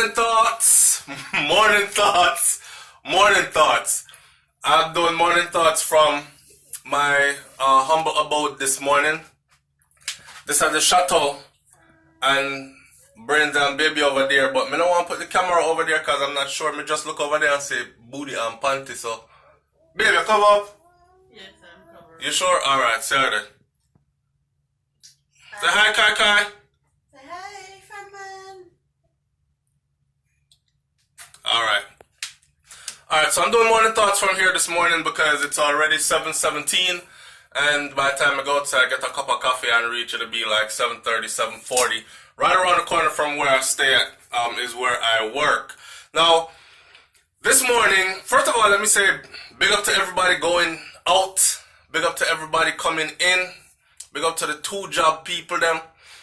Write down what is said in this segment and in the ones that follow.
Morning thoughts, morning thoughts, morning thoughts. I'm doing morning thoughts from my humble abode this morning. This is the chateau and Brenda and baby over there, but I don't want to put the camera over there because I'm not sure. Me just look over there and say booty and panty. So, baby, come up. Yes, I'm covered. You sure? All right, say hi then. Say hi, Kai Kai. Say hi, fun man. Alright, so I'm doing morning thoughts from here this morning because it's already 7:17, and by the time I go outside, get a cup of coffee and reach, it'll be like 7:30, 7:40. Right around the corner from where I stay at is where I work. Now, this morning, first of all, let me say big up to everybody going out, big up to everybody coming in, big up to the 2-job people them.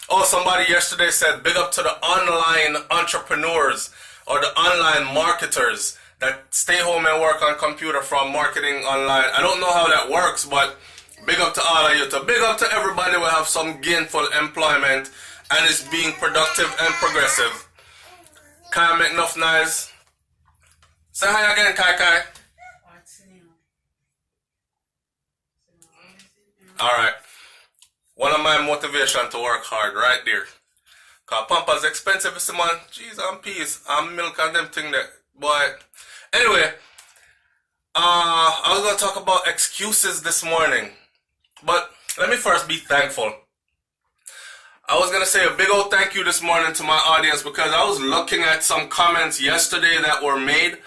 Oh, somebody yesterday said big up to the online entrepreneurs or the online marketers that stay home and work on computer from marketing online. I don't know how that works, but big up to all of you. To big up to everybody who have some gainful employment and is being productive and progressive. Can't make enough noise. Say hi again, Kai Kai. Alright. One of my motivation to work hard right there. Cause Pampa's expensive, see man. Cheese and peas and milk and them thing there. Boy. Anyway, I was going to talk about excuses this morning. But let me first be thankful. I was going to say a big old thank you this morning to my audience because I was looking at some comments yesterday that were made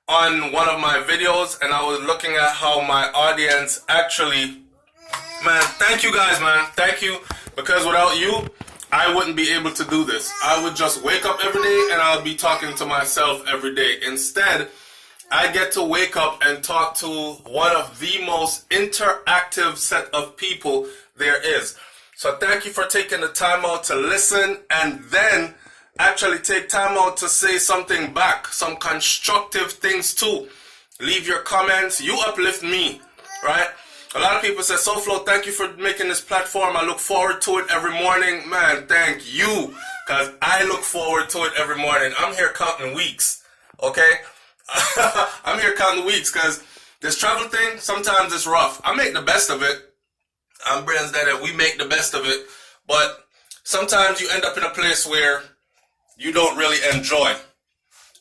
on one of my videos, and I was looking at how my audience actually, man, thank you guys, man. Thank you, because without you, I wouldn't be able to do this. I would just wake up every day and I'll be talking to myself every day. Instead, I get to wake up and talk to one of the most interactive set of people there is. So thank you for taking the time out to listen and then actually take time out to say something back, some constructive things too. Leave your comments. You uplift me, right? A lot of people say, SoFlo, thank you for making this platform. I look forward to it every morning. Man, thank you, because I look forward to it every morning. I'm here counting weeks, okay? I'm here counting weeks because this travel thing, sometimes it's rough. I make the best of it. I'm Brian's dad, and we make the best of it. But sometimes you end up in a place where you don't really enjoy.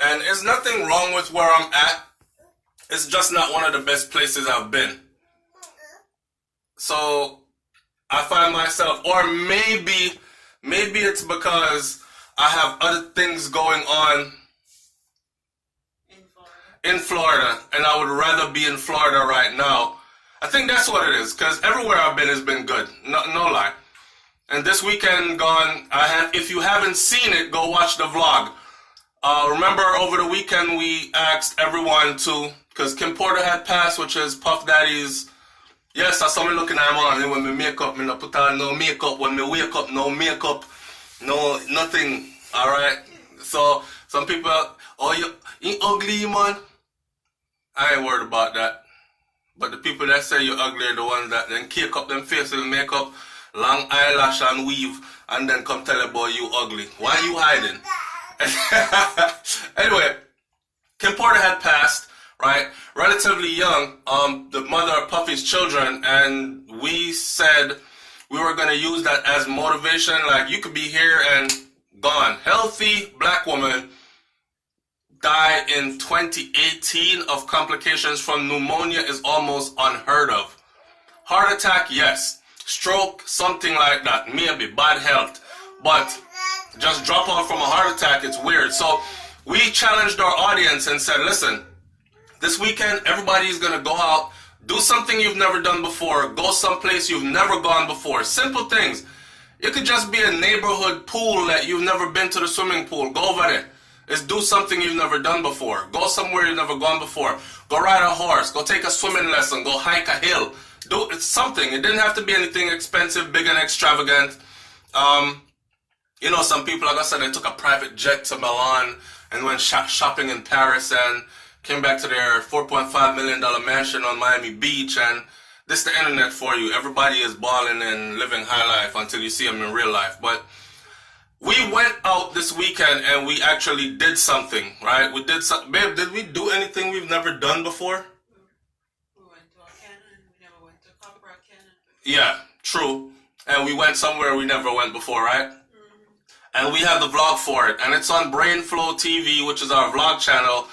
And there's nothing wrong with where I'm at. It's just not one of the best places I've been. So I find myself, or maybe it's because I have other things going on in Florida, and I would rather be in Florida right now. I think that's what it is, because everywhere I've been has been good, no lie. And this weekend gone, if you haven't seen it, go watch the vlog. Remember over the weekend we asked everyone to, because Kim Porter had passed, which is Puff Daddy's. Yes, I saw me looking at him on when me make up, me not put on no makeup. When me wake up, no makeup, no nothing. Alright? So some people, oh you ugly man. I ain't worried about that. But the people that say you're ugly are the ones that then cake up them faces with makeup, long eyelash and weave, and then come tell you boy you ugly. Why are you hiding? Anyway, Kim Porter had passed. Right, relatively young, the mother of Puffy's children, and we said we were going to use that as motivation, like you could be here and gone. Healthy black woman died in 2018 of complications from pneumonia is almost unheard of. Heart attack, yes. Stroke, something like that, maybe bad health, but just drop off from a heart attack, it's weird. So we challenged our audience and said, listen, this weekend, everybody's going to go out, do something you've never done before, go someplace you've never gone before. Simple things. It could just be a neighborhood pool that you've never been to the swimming pool. Go over there. It's do something you've never done before. Go somewhere you've never gone before. Go ride a horse. Go take a swimming lesson. Go hike a hill. Do it's something. It didn't have to be anything expensive, big and extravagant. You know, some people, like I said, they took a private jet to Milan and went shopping in Paris and came back to their $4.5 million mansion on Miami Beach, and this is the internet for you. Everybody is balling and living high life until you see them in real life. But we went out this weekend and we actually did something, right? We did something. Babe, did we do anything we've never done before? We went to a cannon. We never went to Copper Cannon. Yeah, true. And we went somewhere we never went before, right? And we have the vlog for it. And it's on Brainflow TV, which is our vlog channel.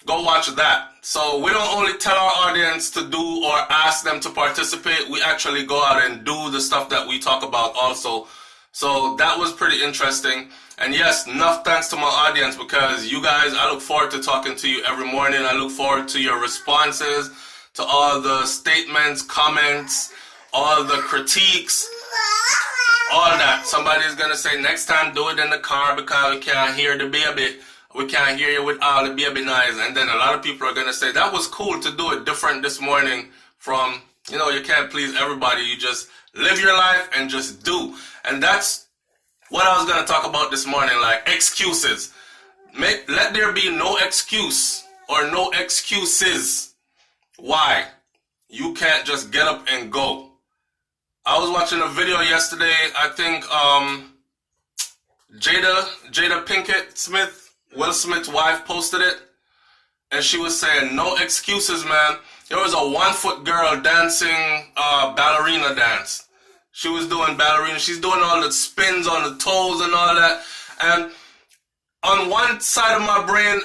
Go watch that. So we don't only tell our audience to do or ask them to participate. We actually go out and do the stuff that we talk about also. So that was pretty interesting. And yes, enough thanks to my audience, because you guys, I look forward to talking to you every morning. I look forward to your responses, to all the statements, comments, all the critiques, all that. Somebody's going to say, next time do it in the car because we can't hear the baby. We can't hear you with all the baby noise. And then a lot of people are going to say, that was cool to do it different this morning from, you know, you can't please everybody. You just live your life and just do. And that's what I was going to talk about this morning, like excuses. Let there be no excuse or no excuses why you can't just get up and go. I was watching a video yesterday. I think Jada Pinkett Smith, Will Smith's wife, posted it, and she was saying, no excuses, man. There was a 1-foot girl dancing ballerina dance. She was doing ballerina. She's doing all the spins on the toes and all that. And on one side of my brain,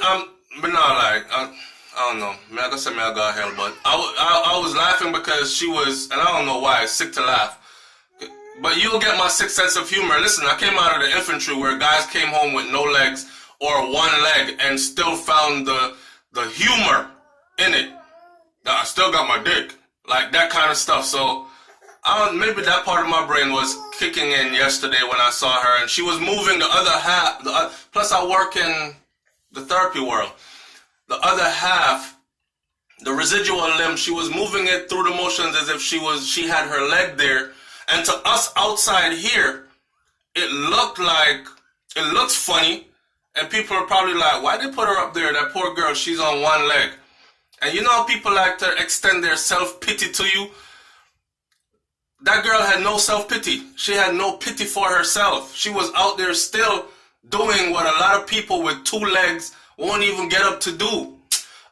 but not like, I don't know. I'm not gonna say I got hell, but I was laughing because she was, and I don't know why, sick to laugh. But you'll get my sixth sense of humor. Listen, I came out of the infantry where guys came home with no legs or one leg and still found the humor in it. I still got my dick. Like that kind of stuff. So maybe that part of my brain was kicking in yesterday when I saw her, and she was moving the other half. Plus I work in the therapy world. The other half, the residual limb, she was moving it through the motions as if she had her leg there. And to us outside here, it looks funny. And people are probably like, why they put her up there? That poor girl, she's on one leg. And you know how people like to extend their self-pity to you? That girl had no self-pity. She had no pity for herself. She was out there still doing what a lot of people with 2 legs won't even get up to do.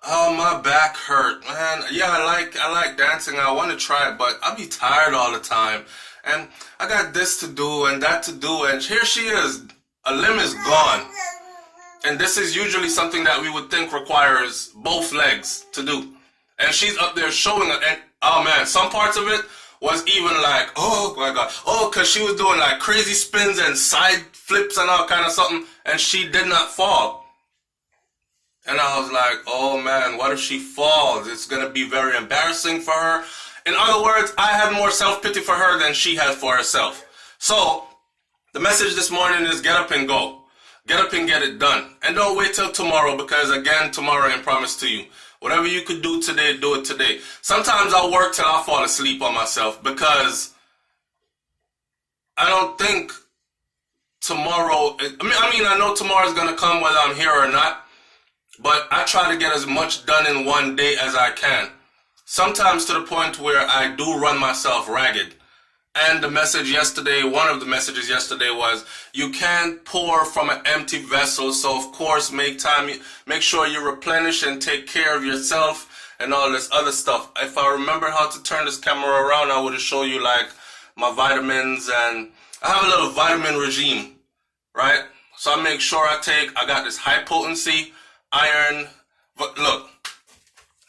Oh, my back hurt, man. Yeah, I like dancing. I want to try it, but I'll be tired all the time. And I got this to do and that to do. And here she is. A limb is gone. And this is usually something that we would think requires both legs to do. And she's up there showing it. And, oh, man, some parts of it was even like, oh, my God. Oh, because she was doing like crazy spins and side flips and all kind of something. And she did not fall. And I was like, oh, man, what if she falls? It's going to be very embarrassing for her. In other words, I had more self-pity for her than she had for herself. So the message this morning is get up and go. Get up and get it done. And don't wait till tomorrow, because, again, tomorrow ain't promised to you. Whatever you could do today, do it today. Sometimes I'll work till I fall asleep on myself, because I don't think tomorrow... I know tomorrow's going to come whether I'm here or not, but I try to get as much done in one day as I can. Sometimes to the point where I do run myself ragged. And the message yesterday, one of the messages yesterday was, you can't pour from an empty vessel, so of course make sure you replenish and take care of yourself and all this other stuff. If I remember how to turn this camera around, I would have shown you like my vitamins, and I have a little vitamin regime, right? So I make sure I got this high potency iron, but look,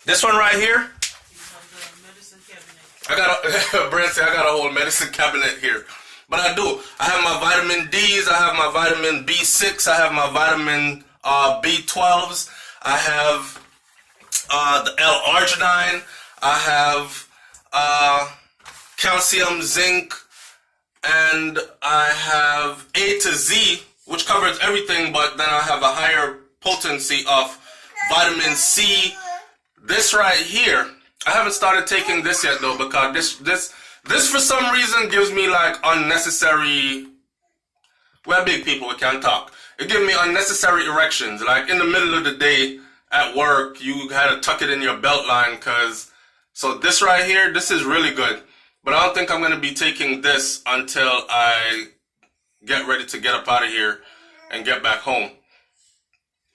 this one right here, Brent said I got a whole medicine cabinet here. But I do. I have my vitamin D's. I have my vitamin B6. I have my vitamin B12s. I have the L-arginine. I have calcium, zinc, and I have A to Z, which covers everything, but then I have a higher potency of vitamin C. This right here, I haven't started taking this yet though, because this for some reason gives me like unnecessary, we're big people, we can't talk. It gives me unnecessary erections. Like in the middle of the day at work, you had to tuck it in your belt line, so this right here, this is really good. But I don't think I'm going to be taking this until I get ready to get up out of here and get back home.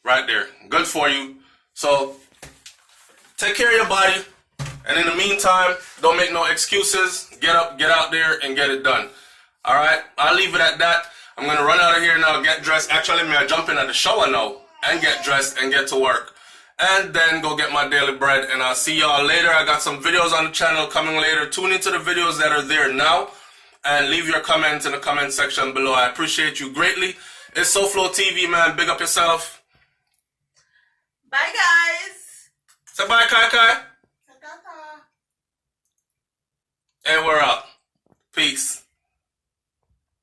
Right there. Good for you. So take care of your body. And in the meantime, don't make no excuses. Get up, get out there, and get it done. All right? I'll leave it at that. I'm going to run out of here now, get dressed. Actually, may I jump in at the shower now and get dressed and get to work. And then go get my daily bread. And I'll see y'all later. I got some videos on the channel coming later. Tune into the videos that are there now. And leave your comments in the comment section below. I appreciate you greatly. It's SoFlo TV, man. Big up yourself. Bye, guys. Say bye, Kai Kai. And we're out. Peace.